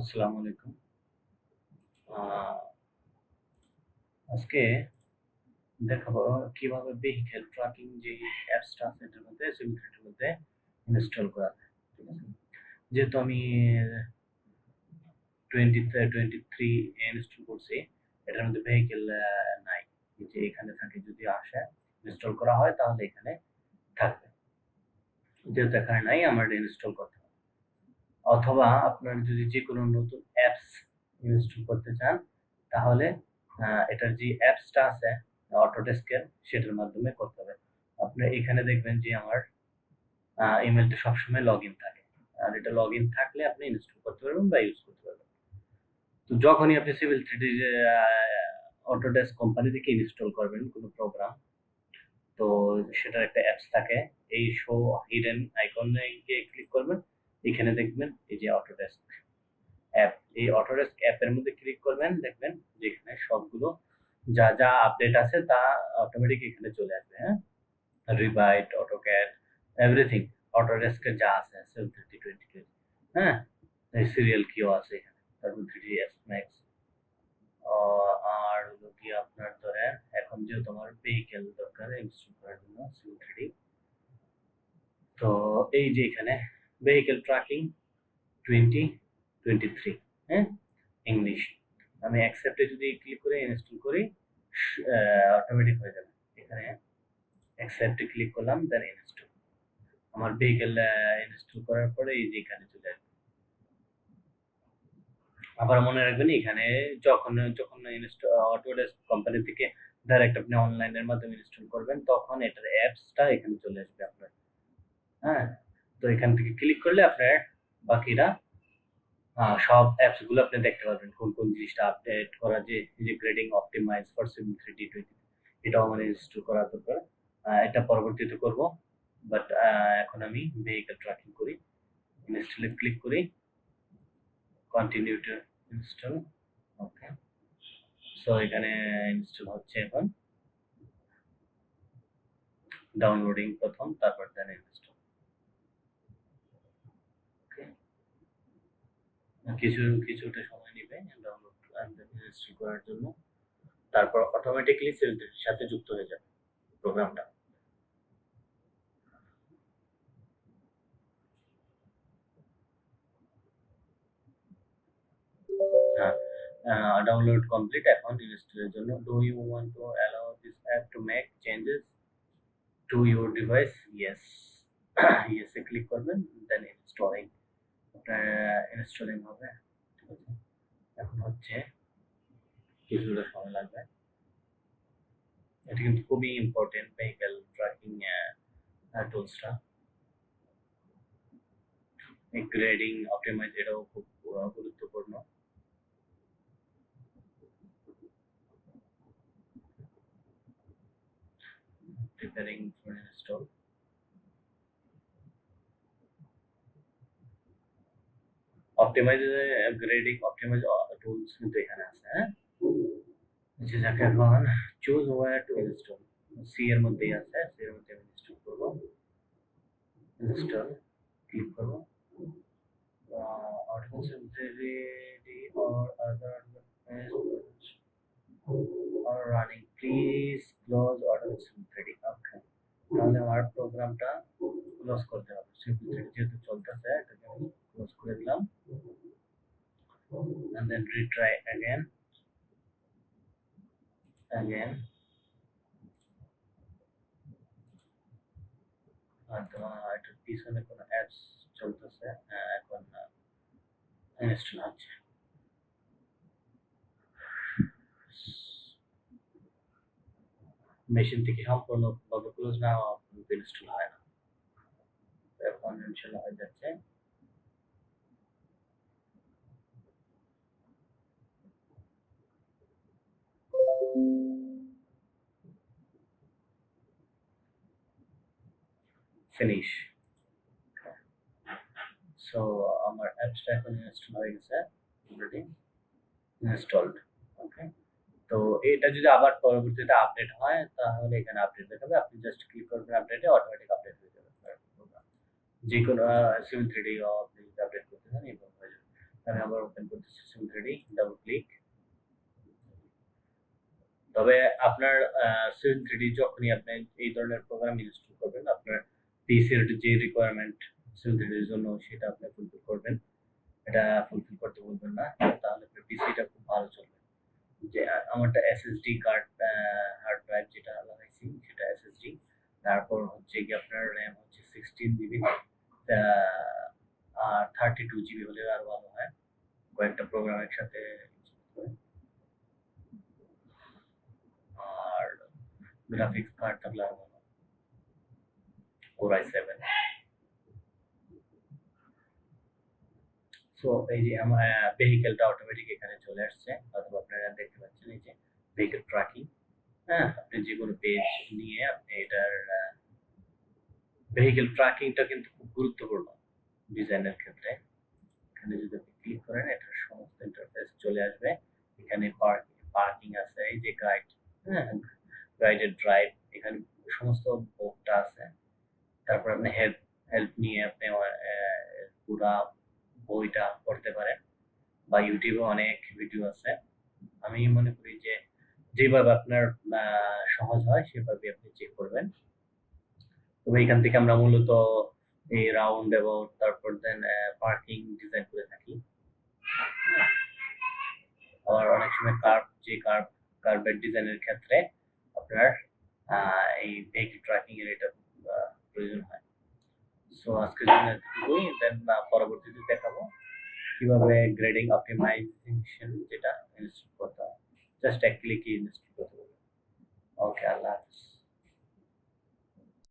আসসালামু আলাইকুম। আ আজকে দেখাবো কিভাবে ভেহিকল ট্র্যাকিং যে অ্যাপসটা আছে এটার মধ্যে সিমিলারিটির মধ্যে ইনস্টল করা যায়। ঠিক আছে? যেহেতু আমি 23 ইনস্টল করছি, এটার মধ্যে ভেহিকল নাই। এই যে এখানে থাকে যদি আসে ইনস্টল করা হয় তাহলে এখানে থাকবে। যেহেতু এখানে নাই আমার এটা ইনস্টল করতে হবে। অথবা আপনার যদি যেকোনো নতুন অ্যাপস ইনস্টল করতে চান তাহলে এটার যে অ্যাপসটা আছে অটোডেস্কের সেটার মাধ্যমে করতে হবে। আপনি এখানে দেখবেন যে আমার ইমেলটা সবসময় লগইন থাকে। আর এটা লগইন থাকলে আপনি ইনস্টল করতে পারবেন বা ইউজ করতে পারবেন। তো যখনই আপনি সিভিল 3D অটোডেস্ক কোম্পানি থেকে ইনস্টল করবেন কোনো প্রোগ্রাম, তো সেটার একটা অ্যাপস থাকে। এই শো হিডেন আইকনে গিয়ে ক্লিক করবেন। এখানে দেখবেন এই যে অটোডেস্ক অ্যাপ, এই অটোডেস্ক অ্যাপের মধ্যে ক্লিক করবেন, দেখবেন যে এখানে সবগুলো যা আপডেট আছে তা অটোমেটিক এখানে চলে আসবে। হ্যাঁ, রিবাইট, অটোক্যাড, এভরিথিং অটোডেস্কের যা আছে সেল 30 20, হ্যাঁ, এই সিরিয়াল কিও আছে এখানে, তারপর 3ds ম্যাক্স। আর হলো কি আপনার ধরেন এখন যেহেতু আমার ভেহিকেল দরকার ইনস্টল করার জন্য সিল 3D, তো এই যে এখানে ভেহিকেল ট্র্যাকিং 2023, হ্যাঁ, ইংলিশ। আমি অ্যাকসেপ্টে যদি ক্লিক করে ইনস্টল করি অটোমেটিক হয়ে যাবে। এখানে অ্যাকসেপ্টে ক্লিক করলাম, দেন ইনস্টল। আমার ভেহিকেল ইনস্টল করার পরে এই যে এখানে চলে আসবে। আবার মনে রাখবেন এখানে যখন যখন অটোডেস্ক কোম্পানি থেকে ডাইরেক্ট আপনি অনলাইনের মাধ্যমে ইনস্টল করবেন তখন এটার অ্যাপসটা এখানে চলে আসবে আপনার। হ্যাঁ, তো এখান থেকে ক্লিক করলে আপনার বাকিরা সব অ্যাপস গুলো আপনি দেখতে পারবেন কোন কোন জিনিসটা আপডেট করা, যে এই যে grading optimise for civil 3D 20, এটাও আমার ইনস্টল করা দরকার। এটা পরবর্তীতে করব, বাট এখন আমি ভেহিকল ট্র্যাকিং করি। ইনস্টলে ক্লিক করি, continue to install. Okay, so এখানে ইনস্টল হচ্ছে এখন, ডাউনলোডিং প্রথম, তারপর দেন ইনস্টল। ওকে, কিছুটা সময় নেবে ডাউনলোড ইনস্টল করার জন্য, তারপর অটোমেটিক্যালি সেলটির সাথে যুক্ত হয়ে যাবে প্রোগ্রামটা। হ্যাঁ, ডাউনলোড কমপ্লিট। এখন ইনস্টলের জন্য do you want to allow this app to make changes to your device? Yes. ইয়েসে ক্লিক করবেন, দেন ইনস্টলিং। আপনার ইনস্টলিং হবে। ঠিক আছে, এখন হচ্ছে কিছুটা সময় লাগবে। এটা কিন্তু খুবই ইম্পর্টেন্ট ভেহিকল ট্র্যাকিং টুলসটা। গ্রেডিং অপটিমাইজ এটাও খুব গুরুত্বপূর্ণ। Preparing for install. Optimize grading optimize tools কিন্তু এখানে আছে। হ্যাঁ, যে যাকে এখন choose where to install, C এর মধ্যেই আছে, সি এর মধ্যে আমি ইনস্টল করবো। ইনস্টল ক্লিক করবো। artificial intelligence or other advanced or running, please close artificial intelligence. Okay, তাহলে আমার প্রোগ্রামটা ক্লোজ করতে হবে। সিম্পল যেহেতু চলতেছে এটাকে আমি ক্লোজ করে দিলাম, and then retry again. হয়তো এটার পিছনে কোনো অ্যাপস চলতেছে, এখন ইনস্টল হচ্ছে। মেশিন থেকে সম্পূর্ণভাবে ক্লোজ না হওয়া পর্যন্ত ইনস্টল হয় না। এখন ইনশাল্লাহ হয়ে যাচ্ছে। ফিনিশ। সো আমার অ্যাপসটা এখন ইনস্টল হয়ে গেছে, অলরেডি ইনস্টলড। ওকে, তো এটা যদি আবার পরবর্তীতে আপডেট হয় তাহলে এখানে আপডেট দেখাবে, আপনি জাস্ট ক্লিক করবেন আপডেটে, অটোমেটিক আপডেট হয়ে যাবে প্রোগ্রাম। যে কোনো সিভিল 3D আপনি আপডেট করতে চান এরকম হয়ে যাবে। আমি আবার ওপেন করতেছি সিম3ডি, ডাবল ক্লিক। তবে আপনার সিম3ডি যখনই আপনি এই ধরনের প্রোগ্রাম ইনস্টল করবেন, আপনার পিসির যে রিকোয়ারমেন্ট সিম3ডির জন্য সেটা আপনি ফুলফিল করবেন। এটা ফুলফিল করতে বলবেন না, তাহলে আপনার পিসিটা খুব ভালো চলবে। যে আমারটা এসএসডি কার্ড, হার্ড ড্রাইভ যেটা লাগাইছি সেটা এসএসডি। তারপর হচ্ছে কি আপনার র্যাম হচ্ছে 16 জিবি, আর 32 জিবি হলে আরো ভালো হয়, কয়েকটা প্রোগ্রাম একসাথে। আর গ্রাফিক্স কার্ড থাকলে আরো ভালো, কোর i7। সো এই যে আমার ভেহিকেলটা অটোমেটিক এখানে চলে আসছে, অথবা আপনারা দেখতে পাচ্ছেন এই যে ভেহিকেল ট্র্যাকিং। হ্যাঁ, আপনি যে কোনো পেজ নিয়ে আপনি এটার ভেহিকেল ট্র্যাকিংটা কিন্তু খুব গুরুত্বপূর্ণ ডিজাইনের ক্ষেত্রে। এখানে যদি আপনি ক্লিক করেন এটার সমস্ত ইন্টারফেস চলে আসবে। এখানে পার্কিং আছে, এই যে গাইড, হ্যাঁ, গাইডেড ড্রাইভ, এখানে সমস্ত বোর্ডটা আছে। তারপর আপনি হেল্প হেল্প নিয়ে আপনি পুরা বইটা পড়তে পারেন, বা ইউটিউবে অনেক ভিডিও আছে। আমি মনে করি যে যেভাবে আপনার সহজ হয় সেভাবে আপনি চেক করবেন। তবে এখান থেকে আমরা মূলত এই রাউন্ড অ্যাবাউট, তারপর দেন পার্কিং ডিজাইন করে থাকি। আবার অনেক সময় কার্ভের ডিজাইনের ক্ষেত্রে আপনার এই ভেহিকল ট্র্যাকিং এর এটা প্রয়োজন হয়। সো আজকের জন্য এতটুকুই, দেন পরবর্তীতে দেখাবো কিভাবে গ্রেডিং অপটিমাইজেশন যেটা ইনস্টল করতে হয়। জাস্ট এক ক্লিকে ইনস্টল করতে হবে। ওকে, আল্লাহ হাফেজ।